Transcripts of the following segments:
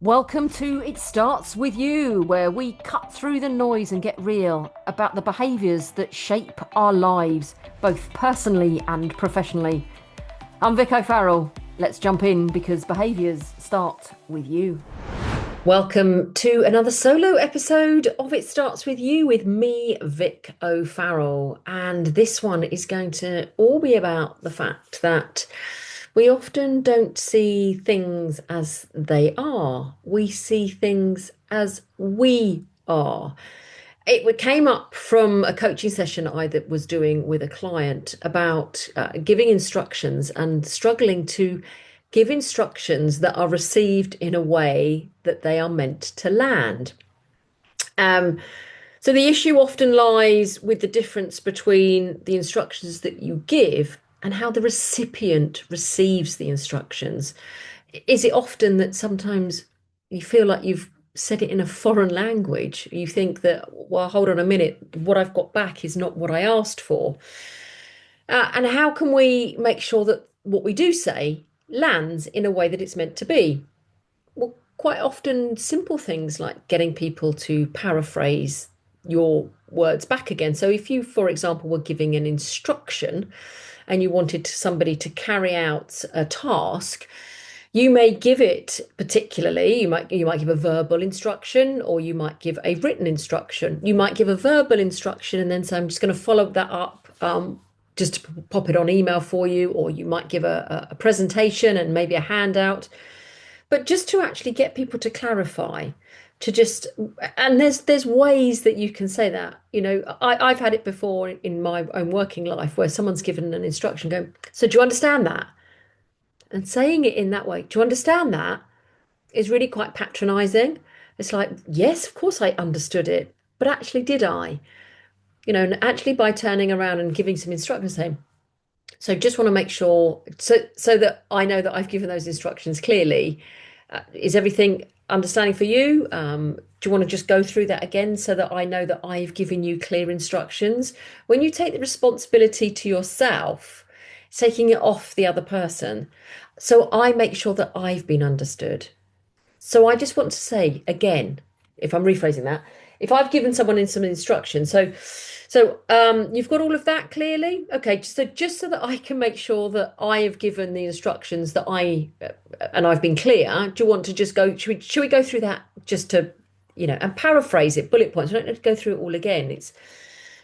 Welcome to It Starts With You, where we cut through the noise and get real about the behaviours that shape our lives, both personally and professionally. I'm Vic O'Farrell. Let's jump in because behaviours start with you. Welcome to another solo episode of It Starts With You with me, Vic O'Farrell. And this one is going to all be about the fact that we often don't see things as they are. We see things as we are. It came up from a coaching session I that was doing with a client about giving instructions and struggling to give instructions that are received in a way that they are meant to land. So the issue often lies with the difference between the instructions that you give and how the recipient receives the instructions. Is it often that sometimes you feel like you've said it in a foreign language? You think that, well, hold on a minute, what I've got back is not what I asked for. And how can we make sure that what we do say lands in a way that it's meant to be? Well, quite often simple things like getting people to paraphrase your words back again. So if you, for example, were giving an instruction and you wanted somebody to carry out a task, you may give it particularly, you might give a verbal instruction, or you might give a written instruction. You might give a verbal instruction and then say, I'm just going to follow that up, just to pop it on email for you, or you might give a presentation and maybe a handout. But just to actually get people to clarify, to just, and there's ways that you can say that. I've had it before in my own working life where someone's given an instruction going, so do you understand that? And saying it in that way, do you understand that, is really quite patronizing. It's like, yes, of course I understood it, but actually, did I? And actually by turning around and giving some instructions saying, so just want to make sure so that I know that I've given those instructions clearly. Is everything understanding for you? Do you want to just go through that again so that I know that I've given you clear instructions? When you take the responsibility to yourself, it's taking it off the other person. So I make sure that I've been understood. So I just want to say again, if I'm rephrasing that, if I've given someone in some instruction, so you've got all of that clearly. Okay, just so that I can make sure that I have given the instructions that and I've been clear. Do you want to just go? Should we go through that just to, and paraphrase it, bullet points? I don't need to go through it all again. It's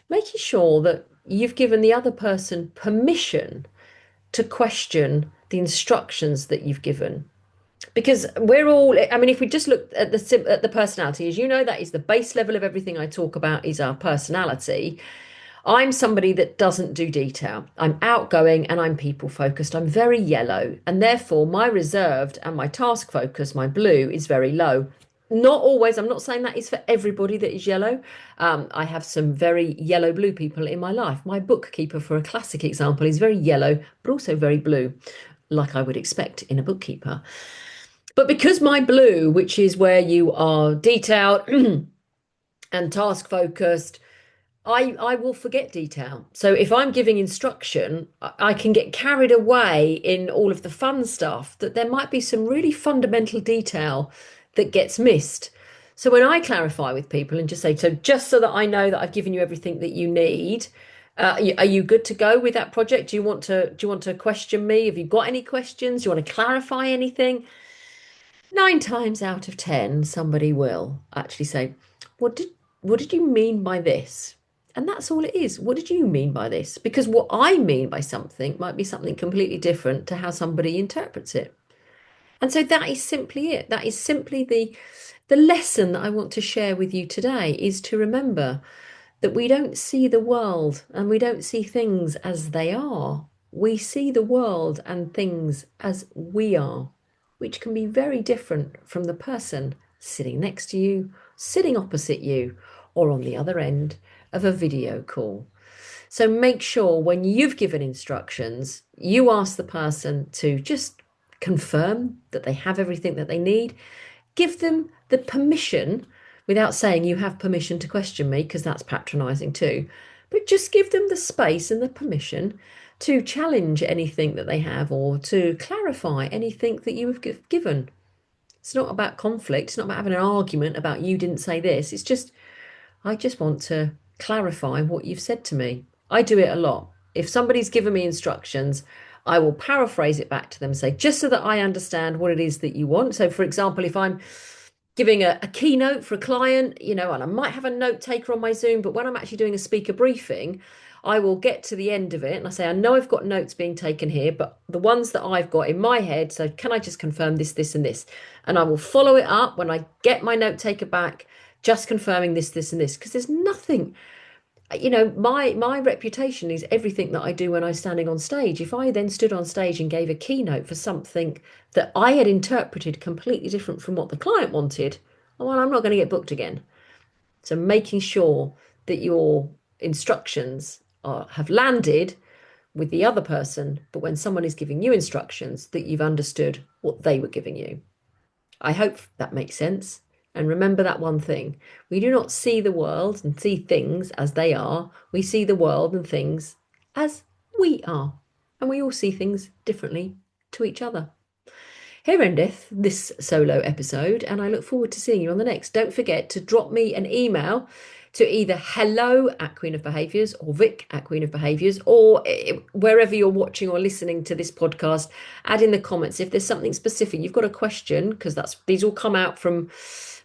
making sure that you've given the other person permission to question the instructions that you've given. Because we're all, I mean, if we just look at the personality, as you know, that is the base level of everything I talk about is our personality. I'm somebody that doesn't do detail. I'm outgoing and I'm people focused. I'm very yellow, and therefore my reserved and my task focus, my blue, is very low. Not always. I'm not saying that is for everybody that is yellow. I have some very yellow blue people in my life. My bookkeeper, for a classic example, is very yellow, but also very blue, like I would expect in a bookkeeper. But because my blue, which is where you are detailed and task focused, I will forget detail. So if I'm giving instruction, I can get carried away in all of the fun stuff that there might be some really fundamental detail that gets missed. So when I clarify with people and just say, so just so that I know that I've given you everything that you need, are you good to go with that project? Do you want to question me? Have you got any questions? Do you want to clarify anything? 9 times out of 10, somebody will actually say, what did you mean by this? And that's all it is. What did you mean by this? Because what I mean by something might be something completely different to how somebody interprets it. And so that is simply it. That is simply the lesson that I want to share with you today, is to remember that we don't see the world and we don't see things as they are. We see the world and things as we are, which can be very different from the person sitting next to you, sitting opposite you, or on the other end of a video call. So make sure when you've given instructions, you ask the person to just confirm that they have everything that they need. Give them the permission, without saying you have permission to question me, because that's patronizing too, but just give them the space and the permission to challenge anything that they have or to clarify anything that you have given. It's not about conflict. It's not about having an argument about you didn't say this. It's just, I just want to clarify what you've said to me. I do it a lot. If somebody's given me instructions, I will paraphrase it back to them and say, just so that I understand what it is that you want. So, for example, if I'm giving a keynote for a client, and I might have a note taker on my Zoom, but when I'm actually doing a speaker briefing, I will get to the end of it and I say, I know I've got notes being taken here, but the ones that I've got in my head, so can I just confirm this, this, and this? And I will follow it up when I get my note taker back, just confirming this, this, and this, because there's nothing, my reputation is everything that I do when I'm standing on stage. If I then stood on stage and gave a keynote for something that I had interpreted completely different from what the client wanted, well, I'm not going to get booked again. So making sure that your instructions have landed with the other person, but when someone is giving you instructions, that you've understood what they were giving you. I hope that makes sense. And remember that one thing. We do not see the world and see things as they are. We see the world and things as we are. And we all see things differently to each other. Here endeth this solo episode, and I look forward to seeing you on the next. Don't forget to drop me an email to either hello@queenofbehaviours or vic@queenofbehaviours, or wherever you're watching or listening to this podcast, add in the comments if there's something specific. You've got a question, because these all come out from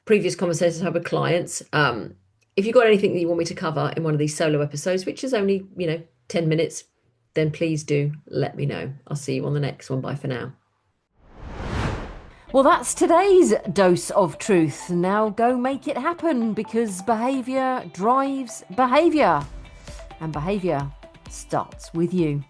previous conversations I have with clients. If you've got anything that you want me to cover in one of these solo episodes, which is only, 10 minutes, then please do let me know. I'll see you on the next one. Bye for now. Well, that's today's dose of truth. Now go make it happen, because behaviour drives behaviour. And behaviour starts with you.